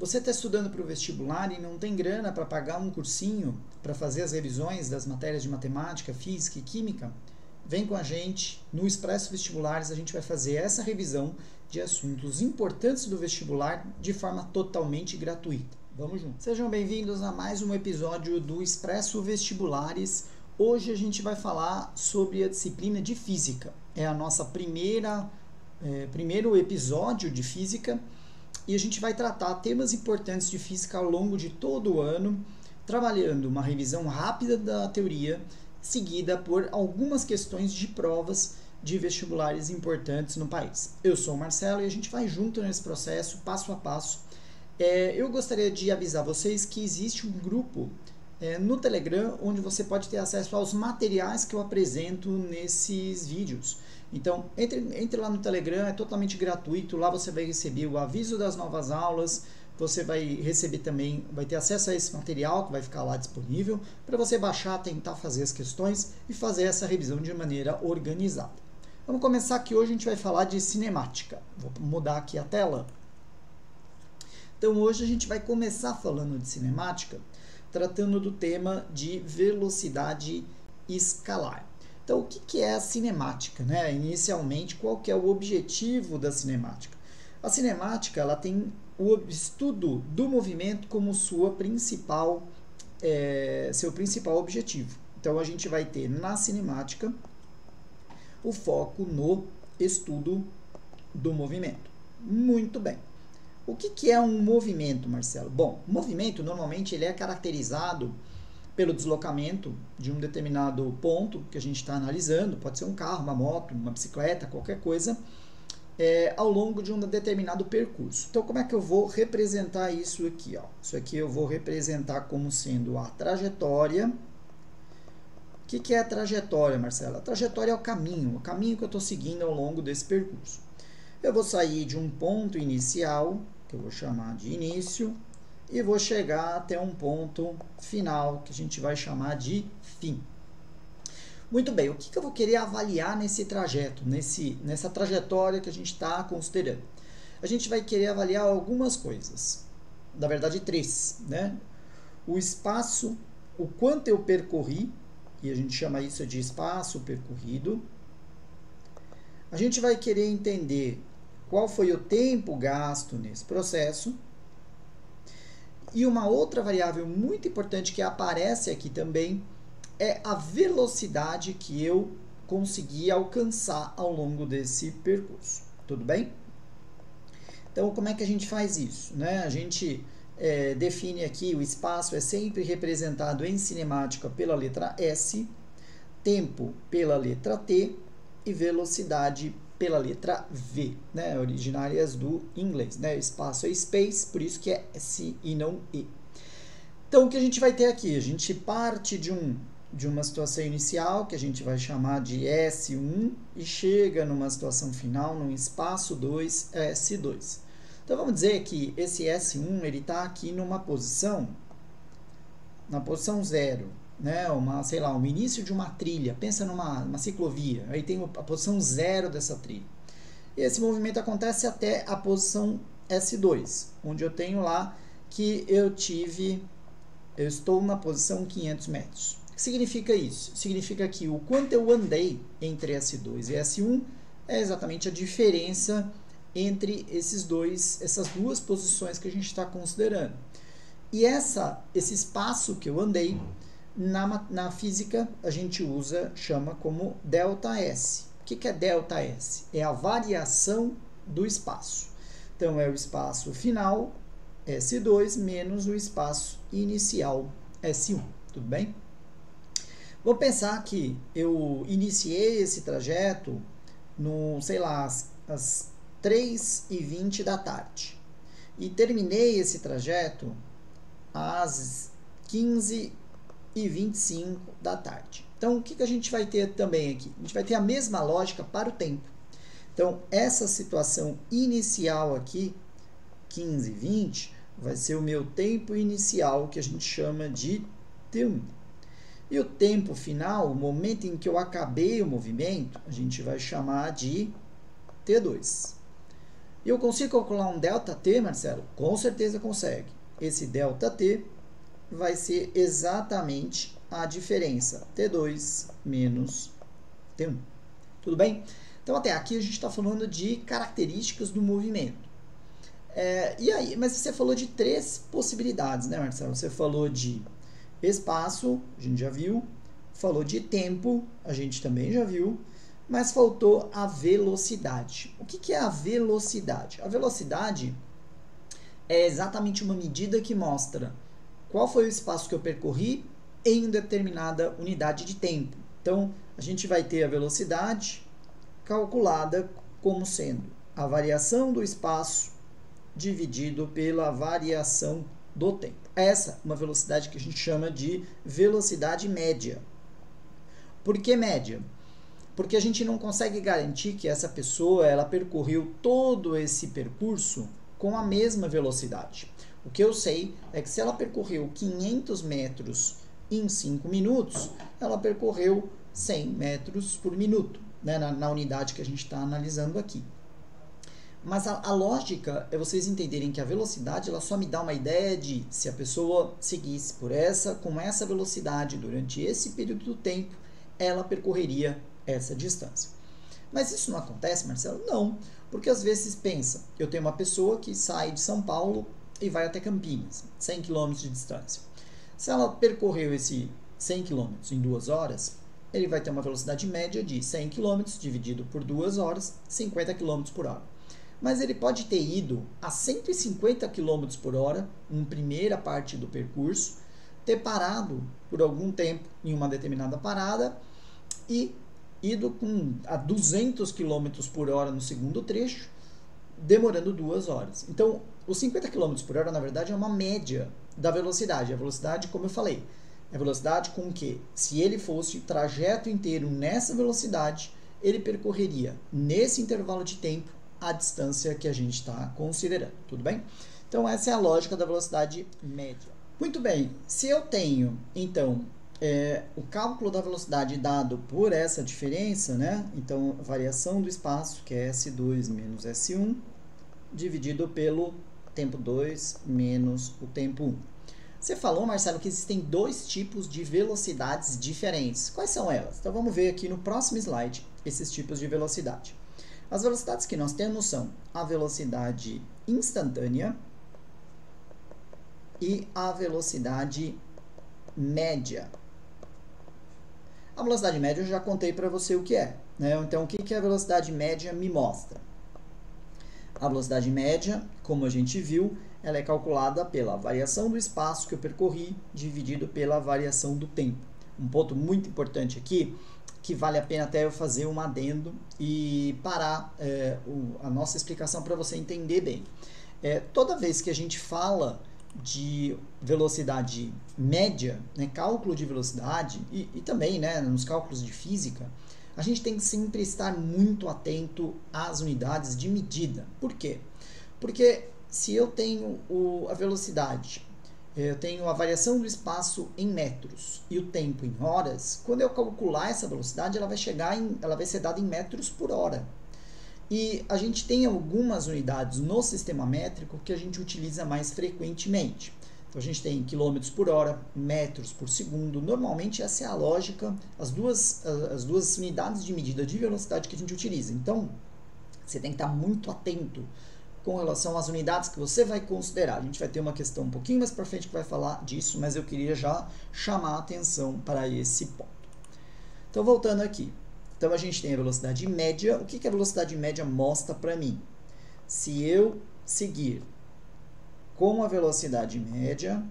Você está estudando para o vestibular e não tem grana para pagar um cursinho para fazer as revisões das matérias de matemática, física e química? Vem com a gente no Expresso Vestibulares, a gente vai fazer essa revisão de assuntos importantes do vestibular de forma totalmente gratuita. Vamos juntos. Sejam bem-vindos a mais um episódio do Expresso Vestibulares. Hoje a gente vai falar sobre a disciplina de Física. É a nossa primeiro episódio de Física. E a gente vai tratar temas importantes de física ao longo de todo o ano, trabalhando uma revisão rápida da teoria, seguida por algumas questões de provas de vestibulares importantes no país. Eu sou o Marcelo e a gente vai junto nesse processo, passo a passo. Eu gostaria de avisar vocês que existe um grupo no Telegram, onde você pode ter acesso aos materiais que eu apresento nesses vídeos. Então, entre lá no Telegram, é totalmente gratuito, lá você vai receber o aviso das novas aulas, você vai receber também, vai ter acesso a esse material que vai ficar lá disponível, para você baixar, tentar fazer as questões e fazer essa revisão de maneira organizada. Vamos começar aqui, hoje a gente vai falar de cinemática. Vou mudar aqui a tela. Então, hoje a gente vai começar falando de cinemática, tratando do tema de velocidade escalar. Então, o que é a cinemática, né? Inicialmente, qual que é o objetivo da cinemática? A cinemática ela tem o estudo do movimento como seu principal objetivo. Então, a gente vai ter na cinemática o foco no estudo do movimento. Muito bem. O que é um movimento, Marcelo? Bom, o movimento normalmente ele é caracterizado pelo deslocamento de um determinado ponto que a gente está analisando, pode ser um carro, uma moto, uma bicicleta, qualquer coisa, ao longo de um determinado percurso. Então, como é que eu vou representar isso aqui? Ó? Isso aqui eu vou representar como sendo a trajetória. O que é a trajetória, Marcelo? A trajetória é o caminho que eu estou seguindo ao longo desse percurso. Eu vou sair de um ponto inicial, que eu vou chamar de início, e vou chegar até um ponto final, que a gente vai chamar de fim. Muito bem, o que eu vou querer avaliar nesse trajeto, nessa trajetória que a gente está considerando? A gente vai querer avaliar algumas coisas, na verdade 3, né? O espaço, o quanto eu percorri, e a gente chama isso de espaço percorrido. A gente vai querer entender qual foi o tempo gasto nesse processo. E uma outra variável muito importante que aparece aqui também é a velocidade que eu consegui alcançar ao longo desse percurso. Tudo bem? Então, como é que a gente faz isso? Né? A gente define aqui, o espaço é sempre representado em cinemática pela letra S, tempo pela letra T e velocidade pela letra V, né, originárias do inglês, né, espaço é space, por isso que é S e não E. Então, o que a gente vai ter aqui? A gente parte de uma situação inicial, que a gente vai chamar de S1, e chega numa situação final, num espaço 2, S2. Então, vamos dizer que esse S1, ele está aqui na posição 0, né, um início de uma trilha, pensa numa ciclovia, aí tem a posição 0 dessa trilha. E esse movimento acontece até a posição S2, onde eu tenho lá que eu estou na posição 500 metros. O que significa isso? Significa que o quanto eu andei entre S2 e S1 é exatamente a diferença entre essas duas posições que a gente está considerando. E esse espaço que eu andei, na física, a gente chama como ΔS. O que é ΔS? É a variação do espaço. Então, é o espaço final, S2, menos o espaço inicial, S1. Tudo bem? Vou pensar que eu iniciei esse trajeto às 3h20 da tarde. E terminei esse trajeto às 15h25 da tarde. Então, o que a gente vai ter também aqui? A gente vai ter a mesma lógica para o tempo. Então, essa situação inicial aqui, 15h20, vai ser o meu tempo inicial, que a gente chama de T1. E o tempo final, o momento em que eu acabei o movimento, a gente vai chamar de T2. Eu consigo calcular um ΔT, Marcelo? Com certeza consegue. Esse ΔT vai ser exatamente a diferença T2 menos T1. Tudo bem? Então, até aqui a gente está falando de características do movimento. E aí, mas você falou de 3 possibilidades, né, Marcelo? Você falou de espaço, a gente já viu. Falou de tempo, a gente também já viu. Mas faltou a velocidade. O que é a velocidade? A velocidade é exatamente uma medida que mostra qual foi o espaço que eu percorri em determinada unidade de tempo. Então, a gente vai ter a velocidade calculada como sendo a variação do espaço dividido pela variação do tempo. Essa é uma velocidade que a gente chama de velocidade média. Por que média? Porque a gente não consegue garantir que essa pessoa ela percorreu todo esse percurso com a mesma velocidade. O que eu sei é que se ela percorreu 500 metros em 5 minutos, ela percorreu 100 metros por minuto, né, na unidade que a gente está analisando aqui. Mas a lógica é vocês entenderem que a velocidade ela só me dá uma ideia de se a pessoa seguisse com essa velocidade durante esse período do tempo, ela percorreria essa distância. Mas isso não acontece, Marcelo? Não, porque às vezes pensa, eu tenho uma pessoa que sai de São Paulo e vai até Campinas, 100 km de distância. Se ela percorreu esse 100 km em 2 horas, ele vai ter uma velocidade média de 100 km dividido por 2 horas, 50 km por hora. Mas ele pode ter ido a 150 km por hora, em primeira parte do percurso, ter parado por algum tempo em uma determinada parada e ido a 200 km por hora no segundo trecho, demorando 2 horas. Então, os 50 km por hora, na verdade, é uma média da velocidade. A velocidade, como eu falei, é a velocidade com que, se ele fosse o trajeto inteiro nessa velocidade, ele percorreria, nesse intervalo de tempo, a distância que a gente está considerando. Tudo bem? Então, essa é a lógica da velocidade média. Muito bem. Se eu tenho, então, o cálculo da velocidade dado por essa diferença, né? Então, a variação do espaço, que é S2 menos S1, dividido pelo tempo 2 menos o tempo 1. Você falou, Marcelo, que existem 2 tipos de velocidades diferentes. Quais são elas? Então, vamos ver aqui no próximo slide esses tipos de velocidade. As velocidades que nós temos são a velocidade instantânea e a velocidade média. A velocidade média eu já contei para você o que é, né? Então, o que a velocidade média me mostra? A velocidade média, como a gente viu, ela é calculada pela variação do espaço que eu percorri dividido pela variação do tempo. Um ponto muito importante aqui, que vale a pena até eu fazer um adendo e parar a nossa explicação para você entender bem. Toda vez que a gente fala de velocidade média, né, cálculo de velocidade e também, né, nos cálculos de física, a gente tem que sempre estar muito atento às unidades de medida. Por quê? Porque se eu tenho a velocidade, eu tenho a variação do espaço em metros e o tempo em horas, quando eu calcular essa velocidade, ela vai ser dada em metros por hora. E a gente tem algumas unidades no sistema métrico que a gente utiliza mais frequentemente. Então, a gente tem quilômetros por hora, metros por segundo. Normalmente, essa é a lógica, as duas unidades de medida de velocidade que a gente utiliza. Então, você tem que estar muito atento com relação às unidades que você vai considerar. A gente vai ter uma questão um pouquinho mais para frente que vai falar disso, mas eu queria já chamar a atenção para esse ponto. Então, voltando aqui. Então, a gente tem a velocidade média. O que a velocidade média mostra para mim? Se eu seguir com a velocidade média,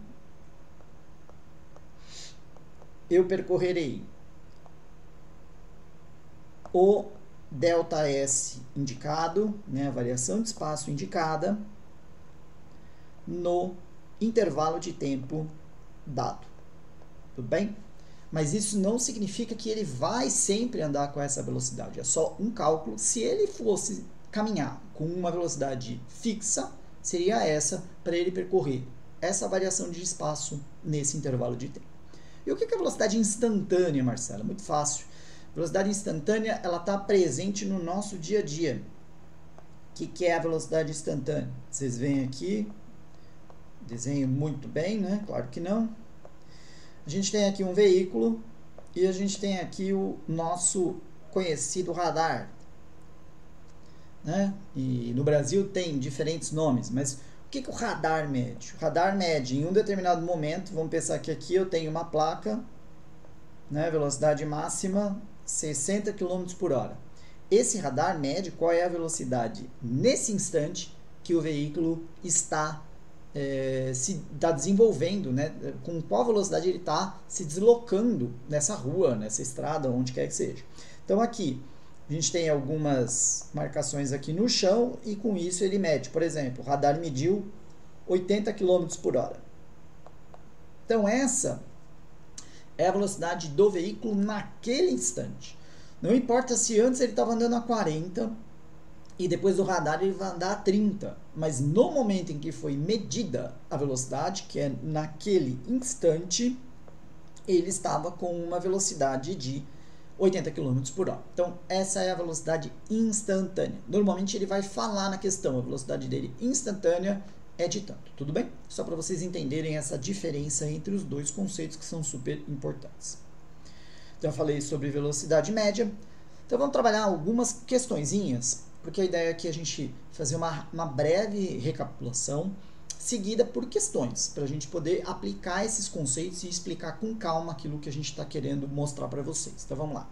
eu percorrerei o ΔS indicado, né, a variação de espaço indicada, no intervalo de tempo dado. Tudo bem? Mas isso não significa que ele vai sempre andar com essa velocidade. É só um cálculo. Se ele fosse caminhar com uma velocidade fixa, seria essa para ele percorrer essa variação de espaço nesse intervalo de tempo. E o que é a velocidade instantânea, Marcelo? Muito fácil. A velocidade instantânea ela está presente no nosso dia a dia. que é a velocidade instantânea? Vocês veem aqui, desenho muito bem, né? Claro que não. A gente tem aqui um veículo e a gente tem aqui o nosso conhecido radar, né? E no Brasil tem diferentes nomes, mas o que o radar mede? O radar mede em um determinado momento, vamos pensar que aqui eu tenho uma placa, né? Velocidade máxima 60 km por hora. Esse radar mede qual é a velocidade nesse instante que o veículo está desenvolvendo, né? Com qual velocidade ele está se deslocando nessa rua, nessa estrada, onde quer que seja. Então aqui a gente tem algumas marcações aqui no chão e com isso ele mede. Por exemplo, o radar mediu 80 km por hora. Então essa é a velocidade do veículo naquele instante. Não importa se antes ele estava andando a 40 e depois do radar ele vai andar a 30. Mas no momento em que foi medida a velocidade, que é naquele instante, ele estava com uma velocidade de 80 km por hora. Então, essa é a velocidade instantânea. Normalmente ele vai falar na questão, a velocidade dele instantânea é de tanto. Tudo bem? Só para vocês entenderem essa diferença entre os dois conceitos que são super importantes. Então, eu falei sobre velocidade média. Então, vamos trabalhar algumas questõezinhas, porque a ideia aqui é a gente fazer uma breve recapitulação, seguida por questões, para a gente poder aplicar esses conceitos e explicar com calma aquilo que a gente está querendo mostrar para vocês. Então, vamos lá.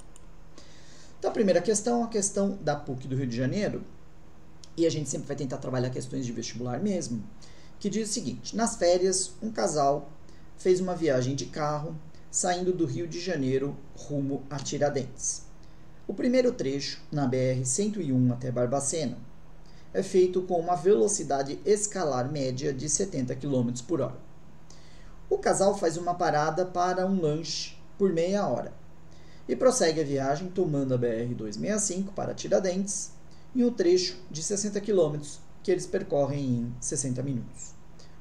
Então, a primeira questão é a questão da PUC do Rio de Janeiro, e a gente sempre vai tentar trabalhar questões de vestibular mesmo, que diz o seguinte: nas férias, um casal fez uma viagem de carro, saindo do Rio de Janeiro rumo a Tiradentes. O primeiro trecho, na BR-101 até Barbacena, é feito com uma velocidade escalar média de 70 km por hora. O casal faz uma parada para um lanche por meia hora e prossegue a viagem tomando a BR-265 para Tiradentes em um trecho de 60 km que eles percorrem em 60 minutos.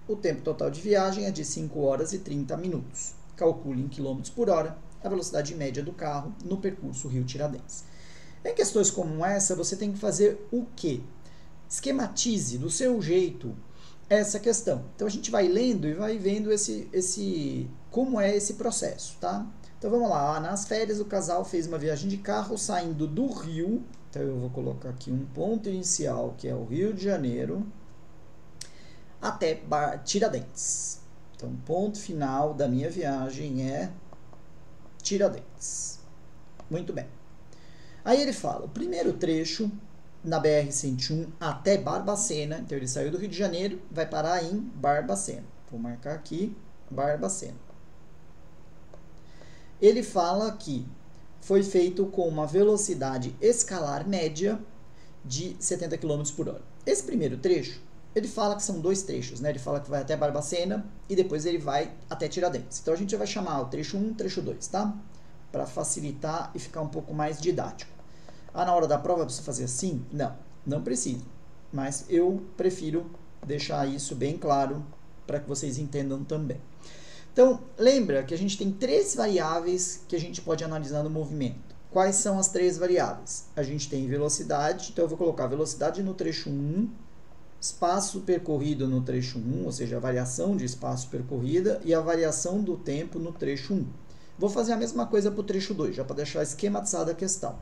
O tempo total de viagem é de 5 horas e 30 minutos. Calcule em km por hora a velocidade média do carro no percurso Rio-Tiradentes. Em questões como essa, você tem que fazer o quê? Esquematize do seu jeito essa questão. Então a gente vai lendo e vai vendo como é esse processo, tá? Então vamos lá. Nas férias o casal fez uma viagem de carro saindo do Rio. Então eu vou colocar aqui um ponto inicial, que é o Rio de Janeiro, até Tiradentes. Então o ponto final da minha viagem é Tiradentes. Muito bem. Aí ele fala, o primeiro trecho na BR-101 até Barbacena, então ele saiu do Rio de Janeiro, vai parar em Barbacena. Vou marcar aqui, Barbacena. Ele fala que foi feito com uma velocidade escalar média de 70 km por hora. Esse primeiro trecho, ele fala que são dois trechos, né? Ele fala que vai até Barbacena e depois ele vai até Tiradentes. Então a gente vai chamar o trecho 1 e trecho 2, tá? Para facilitar e ficar um pouco mais didático. Na hora da prova precisa fazer assim? Não precisa. Mas eu prefiro deixar isso bem claro para que vocês entendam também. Então, lembra que a gente tem três variáveis que a gente pode analisar no movimento. Quais são as três variáveis? A gente tem velocidade, então eu vou colocar velocidade no trecho 1, espaço percorrido no trecho 1, ou seja, a variação de espaço percorrida, e a variação do tempo no trecho 1. Vou fazer a mesma coisa para o trecho 2, já para deixar esquematizada a questão.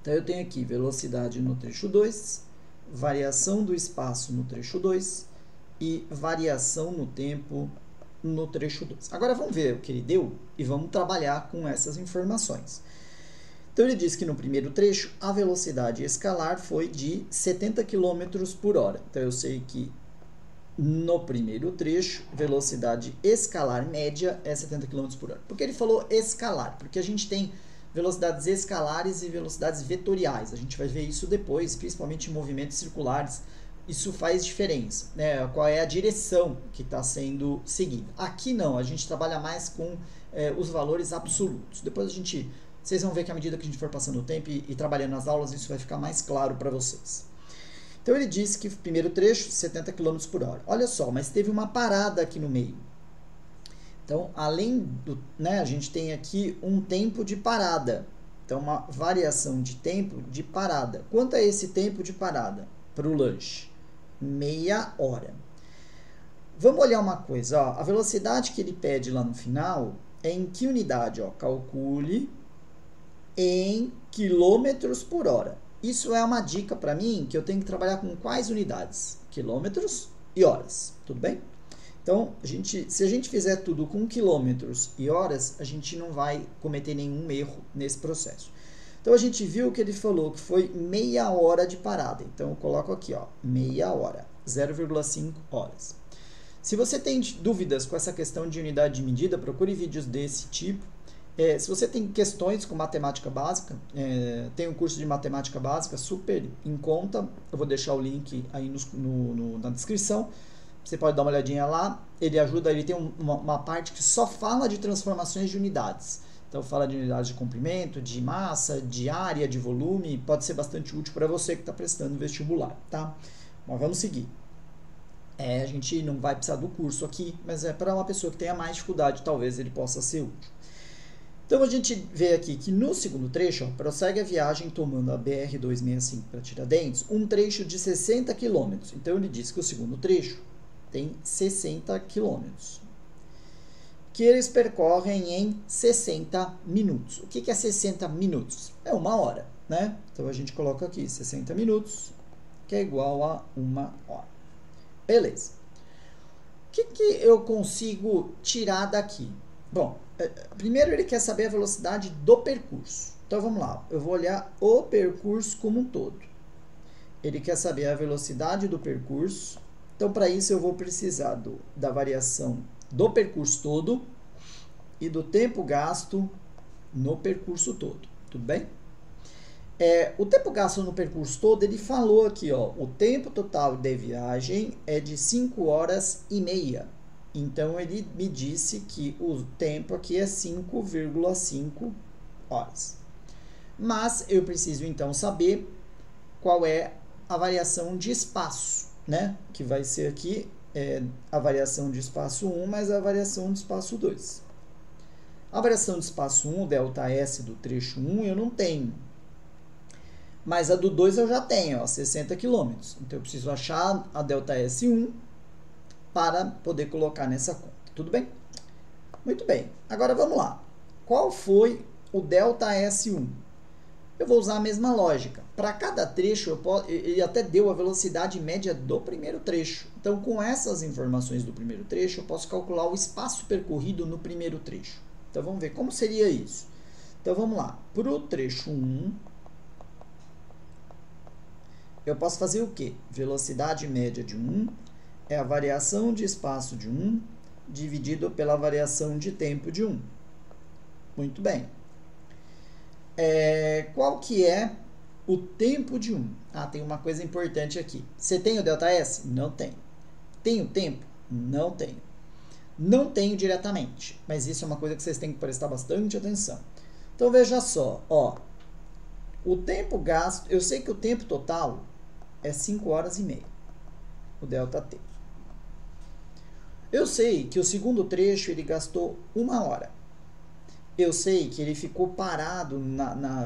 Então, eu tenho aqui velocidade no trecho 2, variação do espaço no trecho 2 e variação no tempo no trecho 2. Agora, vamos ver o que ele deu e vamos trabalhar com essas informações. Então, ele diz que no primeiro trecho, a velocidade escalar foi de 70 km por hora. Então, eu sei que no primeiro trecho, velocidade escalar média é 70 km por hora. Por que ele falou escalar? Porque a gente tem velocidades escalares e velocidades vetoriais. A gente vai ver isso depois, principalmente em movimentos circulares. Isso faz diferença, né? Qual é a direção que está sendo seguida. Aqui não, a gente trabalha mais com os valores absolutos. Depois vocês vão ver que à medida que a gente for passando o tempo e trabalhando nas aulas, isso vai ficar mais claro para vocês. Então ele disse que o primeiro trecho, 70 km por hora. Olha só, mas teve uma parada aqui no meio. Então, além do, né, a gente tem aqui um tempo de parada. Então, uma variação de tempo de parada. Quanto é esse tempo de parada para o lanche? Meia hora. Vamos olhar uma coisa, ó. A velocidade que ele pede lá no final é em que unidade? Ó? Calcule em quilômetros por hora. Isso é uma dica para mim, que eu tenho que trabalhar com quais unidades? Quilômetros e horas, tudo bem? Então, se a gente fizer tudo com quilômetros e horas, a gente não vai cometer nenhum erro nesse processo. Então, a gente viu que ele falou que foi meia hora de parada. Então, eu coloco aqui, ó, meia hora, 0,5 horas. Se você tem dúvidas com essa questão de unidade de medida, procure vídeos desse tipo. Se você tem questões com matemática básica, tem um curso de matemática básica super em conta. Eu vou deixar o link aí na descrição. Você pode dar uma olhadinha lá. Ele tem uma parte que só fala de transformações de unidades. Então, fala de unidades de comprimento, de massa, de área, de volume. Pode ser bastante útil para você que está prestando vestibular, tá? Mas vamos seguir. A gente não vai precisar do curso aqui, mas é para uma pessoa que tenha mais dificuldade, talvez ele possa ser útil. Então, a gente vê aqui que no segundo trecho, ó, prossegue a viagem tomando a BR-265 para Tiradentes, um trecho de 60 km. Então, ele diz que o segundo trecho tem 60 km, que eles percorrem em 60 minutos. O que é 60 minutos? É uma hora, né? Então, a gente coloca aqui 60 minutos, que é igual a uma hora. Beleza. O que eu consigo tirar daqui? Bom, primeiro ele quer saber a velocidade do percurso. Então, vamos lá. Eu vou olhar o percurso como um todo. Ele quer saber a velocidade do percurso. Então, para isso, eu vou precisar da variação do percurso todo e do tempo gasto no percurso todo. Tudo bem? O tempo gasto no percurso todo, ele falou aqui, ó, o tempo total de viagem é de 5 horas e meia. Então, ele me disse que o tempo aqui é 5,5 horas. Mas eu preciso, então, saber qual é a variação de espaço, né? Que vai ser aqui a variação de espaço 1 mais a variação de espaço 2. A variação de espaço 1, ΔS do trecho 1, eu não tenho. Mas a do 2 eu já tenho, ó, 60 km. Então, eu preciso achar a ΔS1 para poder colocar nessa conta. Tudo bem? Muito bem. Agora, vamos lá. Qual foi o ΔS1? Eu vou usar a mesma lógica. Para cada trecho, ele até deu a velocidade média do primeiro trecho. Então, com essas informações do primeiro trecho, eu posso calcular o espaço percorrido no primeiro trecho. Então, vamos ver como seria isso. Então, vamos lá. Para o trecho 1, eu posso fazer o quê? Velocidade média de 1 é a variação de espaço de 1 dividido pela variação de tempo de 1. Muito bem. Qual que é o tempo de 1? Tem uma coisa importante aqui. Você tem o ΔS? Não tem. Tem o tempo? Não tenho. Não tenho diretamente, mas isso é uma coisa que vocês têm que prestar bastante atenção. Então, veja só, ó, o tempo gasto, eu sei que o tempo total é 5 horas e meia, o ΔT. Eu sei que o segundo trecho ele gastou 1 hora. Eu sei que ele ficou parado,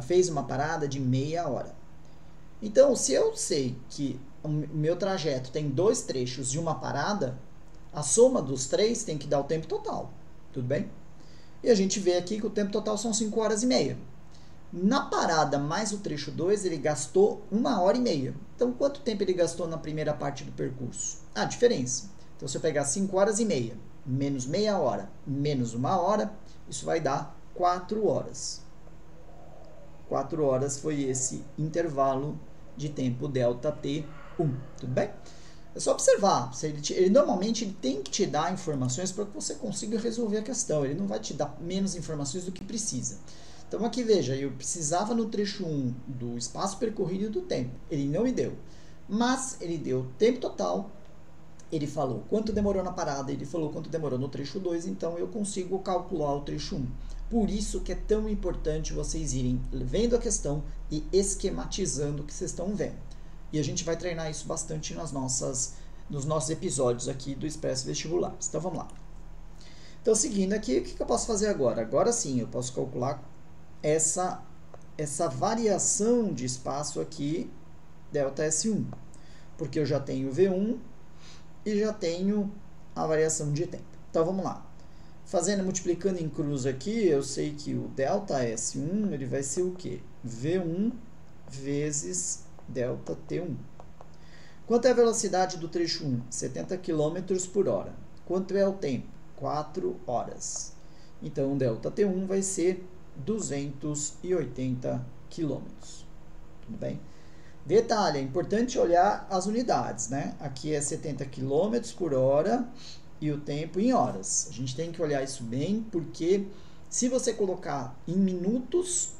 fez uma parada de meia hora. Então, se eu sei que o meu trajeto tem 2 trechos e uma parada, a soma dos 3 tem que dar o tempo total. Tudo bem? E a gente vê aqui que o tempo total são 5 horas e meia. Na parada mais o trecho 2, ele gastou 1 hora e meia. Então, quanto tempo ele gastou na primeira parte do percurso? A diferença. Então, se eu pegar 5 horas e meia, menos meia hora, menos 1 hora, isso vai dar 4 horas. 4 horas foi esse intervalo de tempo ΔT1. Tudo bem? É só observar. Ele normalmente tem que te dar informações para que você consiga resolver a questão. Ele não vai te dar menos informações do que precisa. Então, aqui veja, eu precisava no trecho 1 do espaço percorrido e do tempo. Ele não me deu. Mas ele deu o tempo total. Ele falou quanto demorou na parada, ele falou quanto demorou no trecho 2, então eu consigo calcular o trecho 1. Por isso que é tão importante vocês irem vendo a questão e esquematizando o que vocês estão vendo. E a gente vai treinar isso bastante nos nossos episódios aqui do Expresso Vestibular. Então, vamos lá. Então, seguindo aqui, o que eu posso fazer agora? Agora sim, eu posso calcular essa essa variação de espaço aqui, ΔS1, porque eu já tenho V1 e já tenho a variação de tempo. Então, vamos lá. Multiplicando em cruz aqui, eu sei que o ΔS1 ele vai ser o quê? V1 vezes ΔT1. Quanto é a velocidade do trecho 1? 70 km por hora. Quanto é o tempo? 4 horas. Então, o ΔT1 vai ser 280 km. Tudo bem? Detalhe, é importante olhar as unidades, né? Aqui é 70 km por hora e o tempo em horas. A gente tem que olhar isso bem, porque se você colocar em minutos,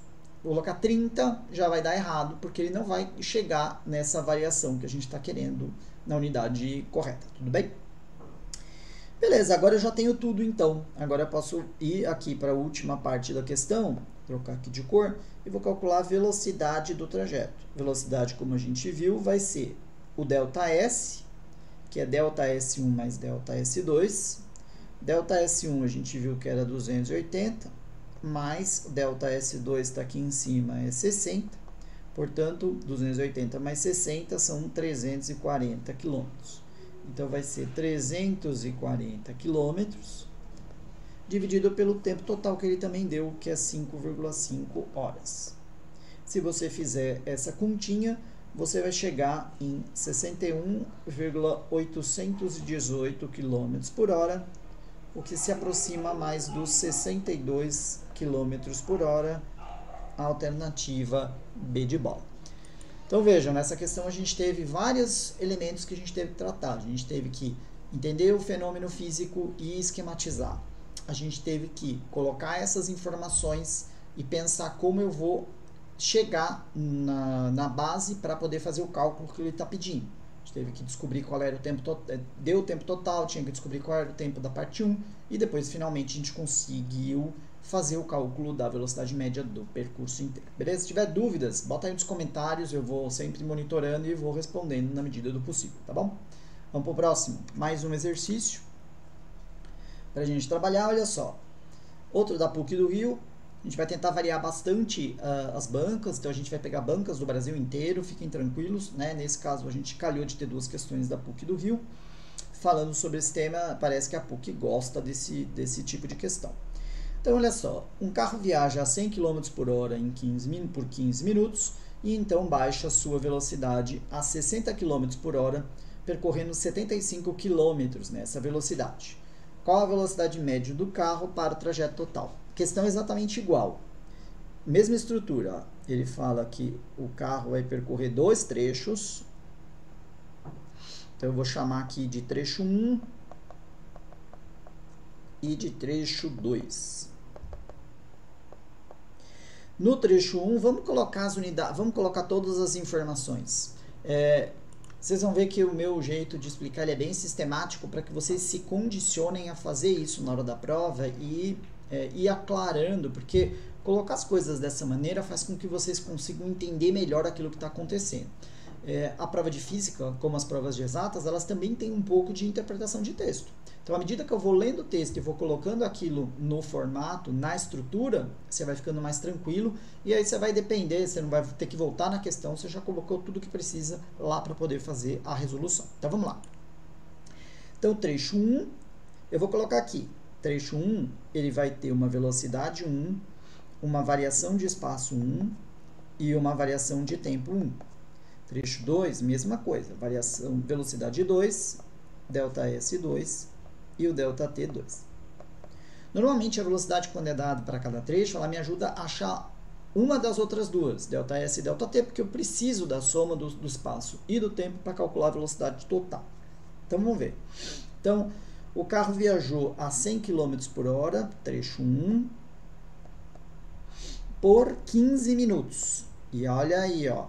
colocar 30, já vai dar errado, porque ele não vai chegar nessa variação que a gente está querendo na unidade correta, tudo bem? Beleza, agora eu já tenho tudo então. Agora eu posso ir aqui para a última parte da questão, trocar aqui de cor, e vou calcular a velocidade do trajeto. Velocidade, como a gente viu, vai ser o ΔS, que é ΔS1 mais ΔS2. ΔS1 a gente viu que era 280, mais o ΔS2 está aqui em cima, é 60. Portanto, 280 mais 60 são 340 km. Então, vai ser 340 km dividido pelo tempo total que ele também deu, que é 5,5 horas. Se você fizer essa continha, você vai chegar em 61,818 km por hora, o que se aproxima mais dos 62 km por hora, a alternativa B de bola. Então vejam, nessa questão a gente teve vários elementos que a gente teve que tratar. A gente teve que entender o fenômeno físico e esquematizar. A gente teve que colocar essas informações e pensar como eu vou chegar na base para poder fazer o cálculo que ele está pedindo. A gente teve que descobrir qual era o tempo total, deu o tempo total, tinha que descobrir qual era o tempo da parte 1 e depois finalmente a gente conseguiu fazer o cálculo da velocidade média do percurso inteiro. Beleza? Se tiver dúvidas, bota aí nos comentários, eu vou sempre monitorando e vou respondendo na medida do possível, tá bom? Vamos para o próximo. Mais um exercício para a gente trabalhar, olha só. Outro da PUC do Rio. A gente vai tentar variar bastante as bancas, então a gente vai pegar bancas do Brasil inteiro, fiquem tranquilos, né? Nesse caso a gente calhou de ter duas questões da PUC do Rio. Falando sobre esse tema, parece que a PUC gosta desse tipo de questão. Então, olha só, um carro viaja a 100 km por hora por 15 minutos e então baixa a sua velocidade a 60 km por hora, percorrendo 75 km nessa velocidade. Qual a velocidade média do carro para o trajeto total? Questão exatamente igual. Mesma estrutura, ó. Ele fala que o carro vai percorrer dois trechos. Então, eu vou chamar aqui de trecho 1 e de trecho 2. No trecho 1, vamos colocar as unidades, vamos colocar todas as informações. Vocês vão ver que o meu jeito de explicar ele é bem sistemático para que vocês se condicionem a fazer isso na hora da prova e ir aclarando, porque colocar as coisas dessa maneira faz com que vocês consigam entender melhor aquilo que está acontecendo. A prova de física, como as provas de exatas, elas também têm um pouco de interpretação de texto. Então, à medida que eu vou lendo o texto e vou colocando aquilo no formato, na estrutura, você vai ficando mais tranquilo e aí você vai depender, você não vai ter que voltar na questão, você já colocou tudo que precisa lá para poder fazer a resolução. Então, vamos lá. Então, trecho 1, eu vou colocar aqui. Trecho 1, ele vai ter uma velocidade 1, uma variação de espaço 1 e uma variação de tempo 1. Trecho 2, mesma coisa, variação velocidade 2, ΔS2 e o ΔT2. Normalmente a velocidade quando é dada para cada trecho, ela me ajuda a achar uma das outras duas, ΔS e ΔT, porque eu preciso da soma do espaço e do tempo para calcular a velocidade total. Então vamos ver. Então, o carro viajou a 100 km por hora, trecho 1, por 15 minutos. E olha aí, ó.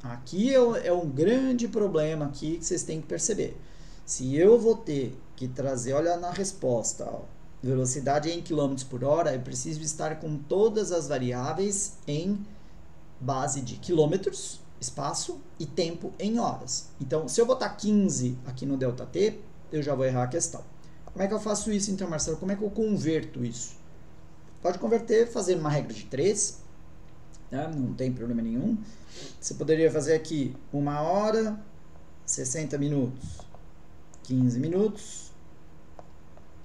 Aqui é um grande problema aqui que vocês têm que perceber. Se eu vou ter que trazer, olha na resposta, ó, velocidade em km por hora, eu preciso estar com todas as variáveis em base de quilômetros, espaço e tempo em horas. Então, se eu botar 15 aqui no ΔT, eu já vou errar a questão. Como é que eu faço isso então, Marcelo? Como é que eu converto isso? Pode converter fazendo uma regra de 3. tá? Não tem problema nenhum. Você poderia fazer aqui 1 hora, 60 minutos, 15 minutos,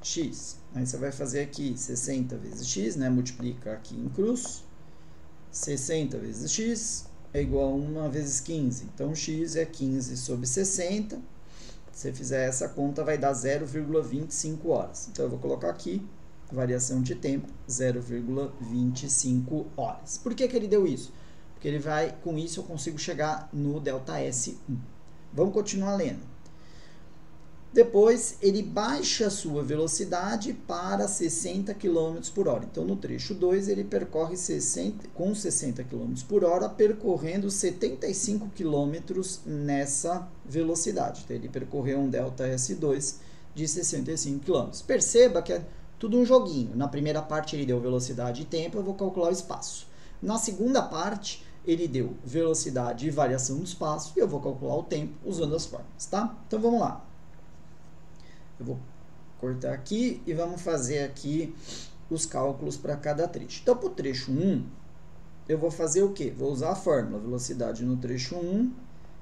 x. Aí você vai fazer aqui 60 vezes x, né? Multiplica aqui em cruz. 60 vezes x é igual a 1 vezes 15. Então, x é 15 sobre 60. Se você fizer essa conta, vai dar 0,25 horas. Então, eu vou colocar aqui, variação de tempo, 0,25 horas. Por que ele deu isso? Porque ele vai, com isso, eu consigo chegar no ΔS1. Vamos continuar lendo. Depois, ele baixa a sua velocidade para 60 km por hora. Então, no trecho 2, ele percorre com 60 km por hora, percorrendo 75 km nessa velocidade. Então, ele percorreu um ΔS2 de 65 km. Perceba que é tudo um joguinho. Na primeira parte, ele deu velocidade e tempo, eu vou calcular o espaço. Na segunda parte, ele deu velocidade e variação do espaço, e eu vou calcular o tempo usando as fórmulas, tá? Então, vamos lá. Eu vou cortar aqui e vamos fazer aqui os cálculos para cada trecho. Então, para o trecho 1, eu vou fazer o quê? Vou usar a fórmula velocidade no trecho 1,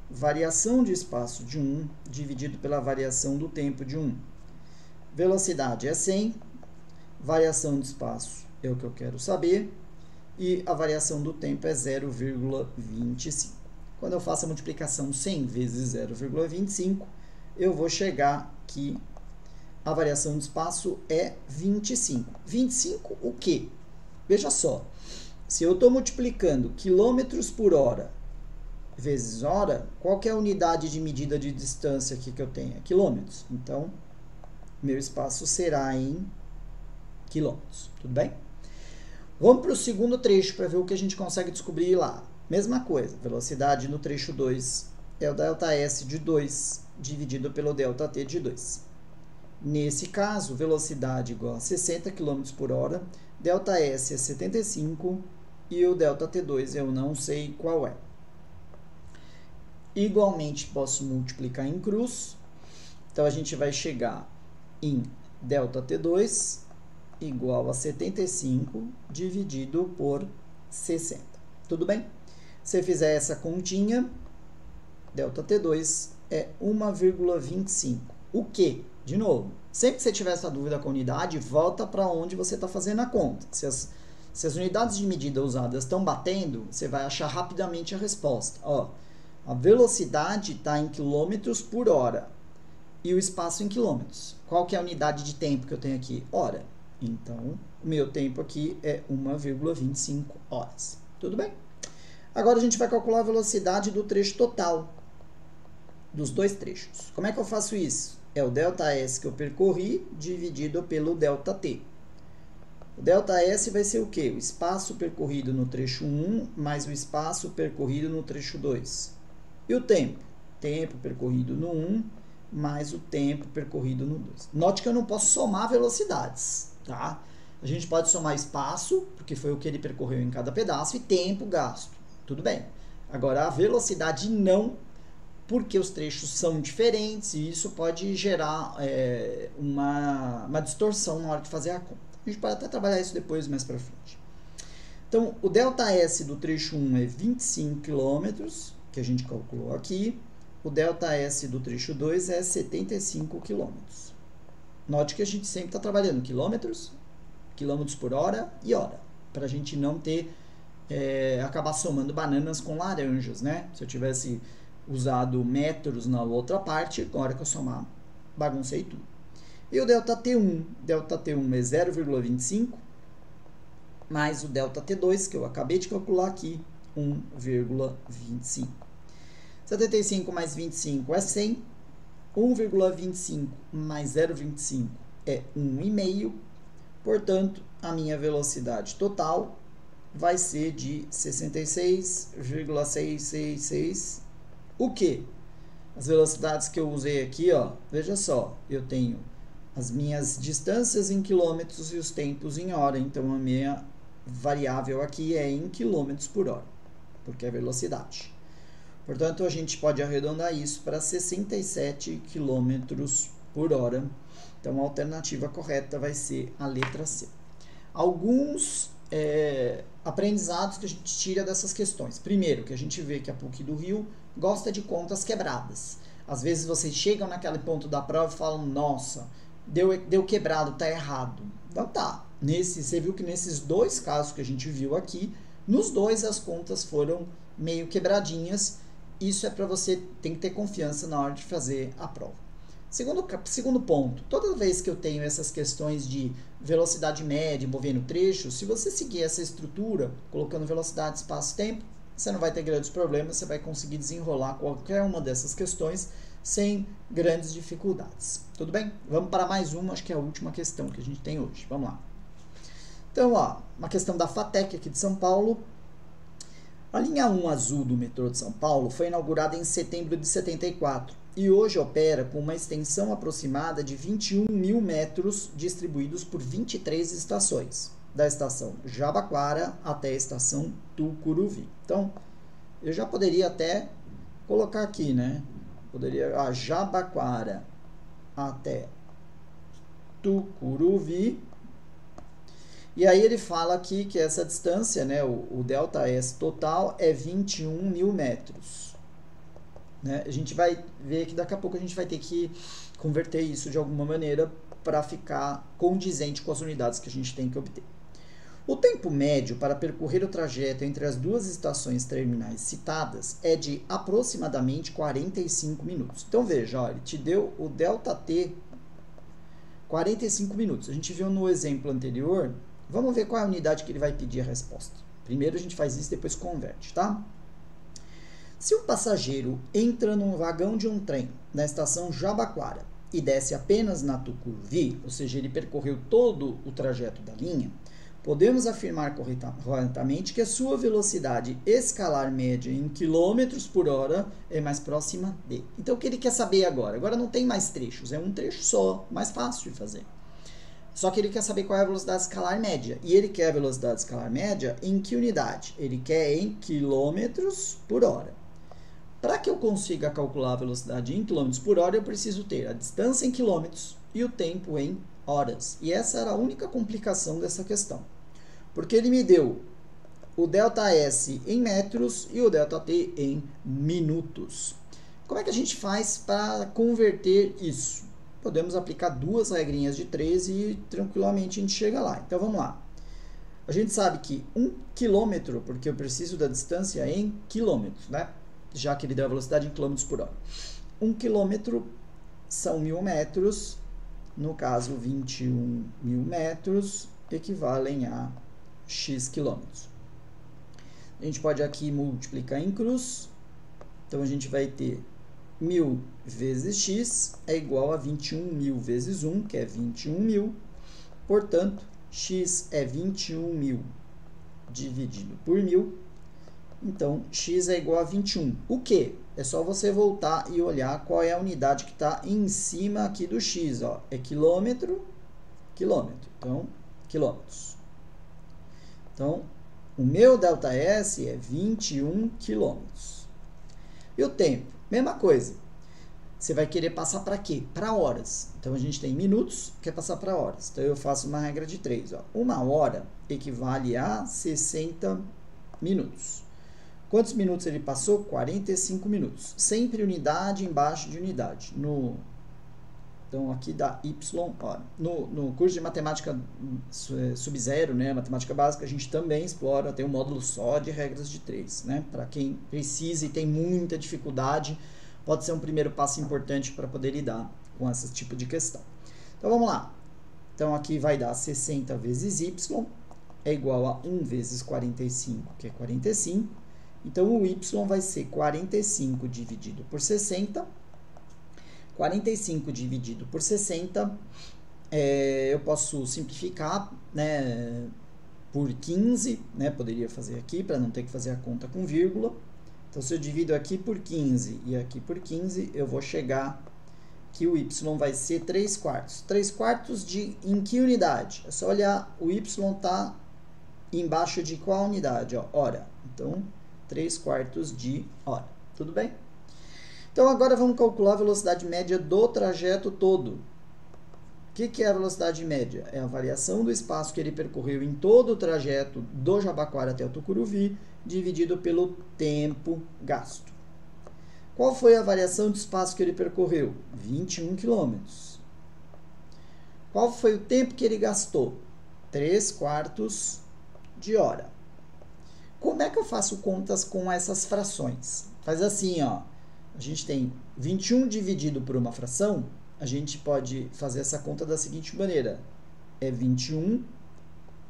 variação de espaço de 1, dividido pela variação do tempo de 1. Velocidade é 100, variação de espaço é o que eu quero saber, e a variação do tempo é 0,25. Quando eu faço a multiplicação 100 vezes 0,25, eu vou chegar aqui. A variação de espaço é 25. 25 o quê? Veja só, se eu estou multiplicando quilômetros por hora vezes hora, qual que é a unidade de medida de distância aqui que eu tenho? É quilômetros. Então, meu espaço será em quilômetros. Tudo bem? Vamos para o segundo trecho para ver o que a gente consegue descobrir lá. Mesma coisa, velocidade no trecho 2 é o ΔS de 2 dividido pelo ΔT de 2. Nesse caso, velocidade igual a 60 km por hora, ΔS é 75 e o ΔT2 eu não sei qual é. Igualmente, posso multiplicar em cruz, então a gente vai chegar em ΔT2 igual a 75 dividido por 60. Tudo bem? Se fizer essa continha, ΔT2 é 1,25. O quê? De novo, sempre que você tiver essa dúvida com a unidade, volta para onde você está fazendo a conta. Se as unidades de medida usadas estão batendo, você vai achar rapidamente a resposta. Ó, a velocidade está em quilômetros por hora e o espaço em quilômetros. Qual que é a unidade de tempo que eu tenho aqui? Hora. Então, o meu tempo aqui é 1,25 horas. Tudo bem? Agora a gente vai calcular a velocidade do trecho total, dos dois trechos. Como é que eu faço isso? É o ΔS que eu percorri dividido pelo ΔT. O ΔS vai ser o quê? O espaço percorrido no trecho 1 mais o espaço percorrido no trecho 2. E o tempo? Tempo percorrido no 1 mais o tempo percorrido no 2. Note que eu não posso somar velocidades, tá? A gente pode somar espaço, porque foi o que ele percorreu em cada pedaço, e tempo gasto. Tudo bem. Agora, a velocidade não, porque os trechos são diferentes e isso pode gerar uma distorção na hora de fazer a conta. A gente pode até trabalhar isso depois, mais para frente. Então, o ΔS do trecho 1 é 25 km, que a gente calculou aqui. O ΔS do trecho 2 é 75 km. Note que a gente sempre está trabalhando quilômetros por hora e hora, para a gente não ter, acabar somando bananas com laranjas, né? Se eu tivesse usado metros na outra parte, na hora que eu somar, baguncei tudo. E o ΔT1? ΔT1 é 0,25 mais o ΔT2, que eu acabei de calcular aqui, 1,25. 75 mais 25 é 100. 1,25 mais 0,25 é 1,5. Portanto, a minha velocidade total vai ser de 66,666. O que? As velocidades que eu usei aqui, ó, veja só, eu tenho as minhas distâncias em quilômetros e os tempos em hora. Então, a minha variável aqui é em quilômetros por hora, porque é velocidade. Portanto, a gente pode arredondar isso para 67 quilômetros por hora. Então, a alternativa correta vai ser a letra C. Alguns aprendizados que a gente tira dessas questões. Primeiro, que a gente vê que a PUC do Rio gosta de contas quebradas. Às vezes vocês chegam naquele ponto da prova e falam, nossa, deu quebrado, tá errado. Então tá, você viu que nesses dois casos que a gente viu aqui, nos dois as contas foram meio quebradinhas. Isso é para você, tem que ter confiança na hora de fazer a prova. Segundo ponto, toda vez que eu tenho essas questões de velocidade média envolvendo trechos, se você seguir essa estrutura, colocando velocidade, espaço, tempo, você não vai ter grandes problemas, você vai conseguir desenrolar qualquer uma dessas questões sem grandes dificuldades. Tudo bem? Vamos para mais uma, acho que é a última questão que a gente tem hoje. Vamos lá. Então, ó, uma questão da FATEC aqui de São Paulo. A linha 1 azul do metrô de São Paulo foi inaugurada em setembro de 74 e hoje opera com uma extensão aproximada de 21 mil metros distribuídos por 23 estações, da estação Jabaquara até a estação Tucuruvi. Então, eu já poderia até colocar aqui, né? Poderia a Jabaquara até Tucuruvi. E aí ele fala aqui que essa distância, né, o ΔS total é 21 mil metros. Né? A gente vai ver que daqui a pouco a gente vai ter que converter isso de alguma maneira para ficar condizente com as unidades que a gente tem que obter. O tempo médio para percorrer o trajeto entre as duas estações terminais citadas é de aproximadamente 45 minutos. Então veja, ó, ele te deu o ΔT 45 minutos. A gente viu no exemplo anterior. Vamos ver qual é a unidade que ele vai pedir a resposta. Primeiro a gente faz isso, depois converte, tá? Se um passageiro entra num vagão de um trem na estação Jabaquara e desce apenas na Tucuruvi, ou seja, ele percorreu todo o trajeto da linha, podemos afirmar corretamente que a sua velocidade escalar média em quilômetros por hora é mais próxima de. Então o que ele quer saber agora? Agora não tem mais trechos, é um trecho só, mais fácil de fazer. Só que ele quer saber qual é a velocidade escalar média. E ele quer a velocidade escalar média em que unidade? Ele quer em quilômetros por hora. Para que eu consiga calcular a velocidade em quilômetros por hora, eu preciso ter a distância em quilômetros e o tempo em horas. E essa era a única complicação dessa questão. Porque ele me deu o ΔS em metros e o ΔT em minutos. Como é que a gente faz para converter isso? Podemos aplicar duas regrinhas de 3 e tranquilamente a gente chega lá. Então vamos lá. A gente sabe que 1 quilômetro, porque eu preciso da distância em quilômetros, né? Já que ele deu a velocidade em quilômetros por hora. 1 quilômetro são 1000 metros, no caso 21 mil metros, equivalem a x quilômetros. A gente pode aqui multiplicar em cruz, então a gente vai ter 1000 vezes x é igual a 21 mil vezes 1, que é 21 mil. Portanto, x é 21 mil dividido por 1000. Então, x é igual a 21. O que? É só você voltar e olhar qual é a unidade que está em cima aqui do x. Ó. É quilômetro, quilômetro. Então, quilômetros. Então, o meu ΔS é 21 quilômetros. E o tempo? Mesma coisa. Você vai querer passar para quê? Para horas. Então, a gente tem minutos, quer passar para horas. Então, eu faço uma regra de 3. Ó. 1 hora equivale a 60 minutos. Quantos minutos ele passou? 45 minutos. Sempre unidade embaixo de unidade. Então, aqui dá y. Ó, no curso de matemática sub-zero, né, matemática básica, a gente também explora, tem um módulo só de regras de 3. Né? Para quem precisa e tem muita dificuldade, pode ser um primeiro passo importante para poder lidar com esse tipo de questão. Então, vamos lá. Então, aqui vai dar 60 vezes y é igual a 1 vezes 45, que é 45. Então, o y vai ser 45 dividido por 60. 45 dividido por 60, eu posso simplificar, né, por 15, né, poderia fazer aqui, para não ter que fazer a conta com vírgula. Então, se eu divido aqui por 15 e aqui por 15, eu vou chegar que o y vai ser 3 quartos. 3 quartos em que unidade? É só olhar, o y está embaixo de qual unidade? Ó, hora. Então, 3 quartos de hora. Tudo bem? Então, agora vamos calcular a velocidade média do trajeto todo. que é a velocidade média? É a variação do espaço que ele percorreu em todo o trajeto do Jabaquara até o Tucuruvi, dividido pelo tempo gasto. Qual foi a variação de espaço que ele percorreu? 21 km. Qual foi o tempo que ele gastou? 3/4 de hora. Como é que eu faço contas com essas frações? Faz assim, ó. A gente tem 21 dividido por uma fração, a gente pode fazer essa conta da seguinte maneira. É 21,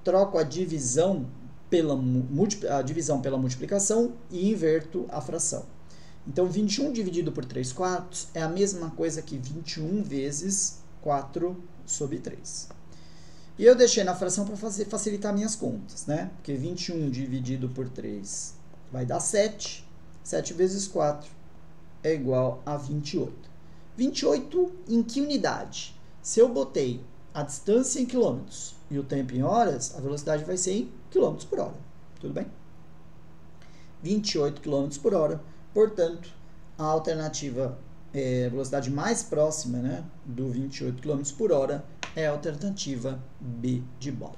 troco a divisão pela multiplicação e inverto a fração. Então, 21 dividido por 3/4 é a mesma coisa que 21 vezes 4/3. E eu deixei na fração para facilitar minhas contas, né? Porque 21 dividido por 3 vai dar 7. 7 vezes 4 é igual a 28. 28 em que unidade? Se eu botei a distância em quilômetros e o tempo em horas, a velocidade vai ser em quilômetros por hora. Tudo bem? 28 km por hora. Portanto, a alternativa, a velocidade mais próxima, né, do 28 km por hora é a alternativa B de bola.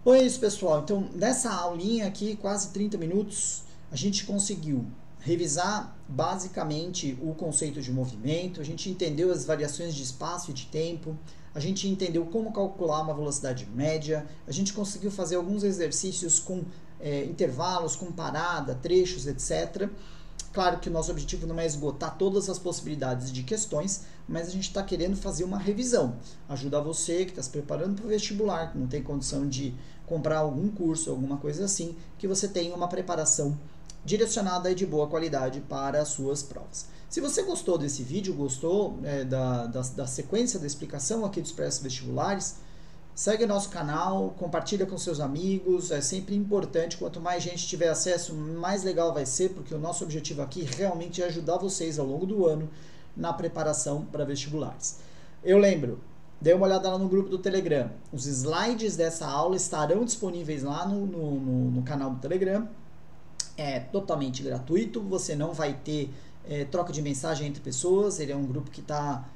Bom, é isso, pessoal. Então, nessa aulinha aqui, quase 30 minutos, a gente conseguiu revisar basicamente o conceito de movimento, a gente entendeu as variações de espaço e de tempo, a gente entendeu como calcular uma velocidade média, a gente conseguiu fazer alguns exercícios com intervalos, com parada, trechos, etc. Claro que o nosso objetivo não é esgotar todas as possibilidades de questões, mas a gente está querendo fazer uma revisão, ajudar você que está se preparando para o vestibular, que não tem condição de comprar algum curso, alguma coisa assim, que você tenha uma preparação direcionada e de boa qualidade para as suas provas. Se você gostou desse vídeo, gostou da sequência da explicação aqui dos pré-vestibulares, segue o nosso canal, compartilha com seus amigos, é sempre importante, quanto mais gente tiver acesso, mais legal vai ser, porque o nosso objetivo aqui realmente é ajudar vocês ao longo do ano na preparação para vestibulares. Eu lembro, dê uma olhada lá no grupo do Telegram, os slides dessa aula estarão disponíveis lá no canal do Telegram, é totalmente gratuito, você não vai ter troca de mensagem entre pessoas, ele é um grupo que está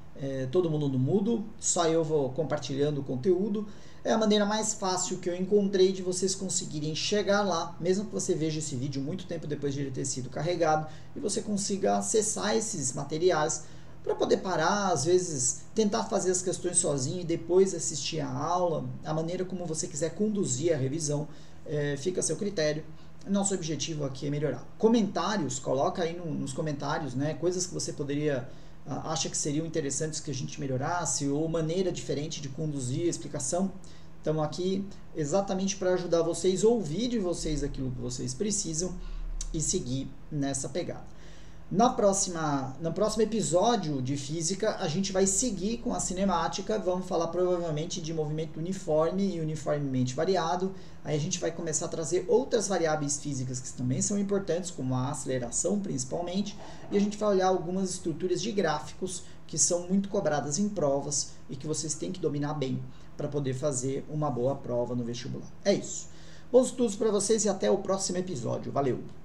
todo mundo no mudo, só eu vou compartilhando o conteúdo. É a maneira mais fácil que eu encontrei de vocês conseguirem chegar lá, mesmo que você veja esse vídeo muito tempo depois de ele ter sido carregado, e você consiga acessar esses materiais para poder parar, às vezes tentar fazer as questões sozinho e depois assistir a aula, a maneira como você quiser conduzir a revisão, fica a seu critério. Nosso objetivo aqui é melhorar. Comentários, coloca aí nos comentários, né, coisas que você poderia acha que seriam interessantes que a gente melhorasse, ou maneira diferente de conduzir a explicação. Estamos aqui exatamente para ajudar vocês, ouvir de vocês aquilo que vocês precisam e seguir nessa pegada. No próximo episódio de física, a gente vai seguir com a cinemática, vamos falar provavelmente de movimento uniforme e uniformemente variado. Aí a gente vai começar a trazer outras variáveis físicas que também são importantes, como a aceleração principalmente, e a gente vai olhar algumas estruturas de gráficos que são muito cobradas em provas e que vocês têm que dominar bem para poder fazer uma boa prova no vestibular. É isso. Bons estudos para vocês e até o próximo episódio. Valeu!